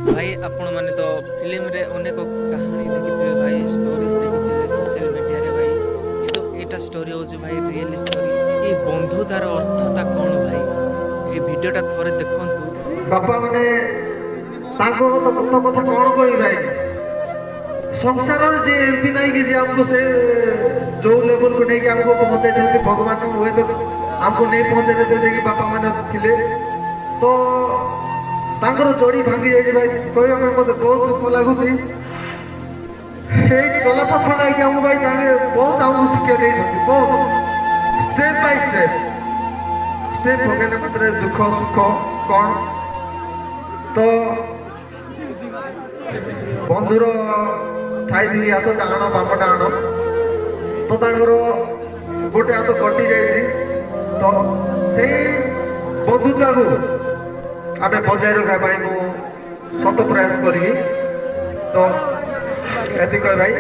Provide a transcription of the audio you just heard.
भाई आपण मैंने तो फिल्म रे अनेक कहानी देखिथे भाई स्टोरीज देखिथे सोशल मीडिया रे भाई ये तो एटा स्टोरी हो भाई रियल स्टोरी ये बंधुतार अर्थटा कौन भाई ये वीडियोटा थोड़े देखंतु बापा मैंने ताको तो सत कथा कौन कही भाई संसार जे एमती नहीं कि हमको से जो लेवल को नहीं कि हमको पहुंचे जैसे भगवान हुए तो हमको नहीं पहुंचे जैसे कि बापा मैंने थिले तो तांकर जोड़ी भांगी जाए भाई कहवा में मत बहुत दुख लगुच गला पथ ना कि हमको भाई बहुत आमको शिक्षा दे बहुत स्टेप बाय स्टेप हो गए मतलब दुख सुख कौन तो बंधुर ठाई हाथ डाण बाम डाण तो तांकर गोटे हाथ कटि जाइए तो से बंधुता को आमे बजाय रखा सत प्रयास करी तो ये भाई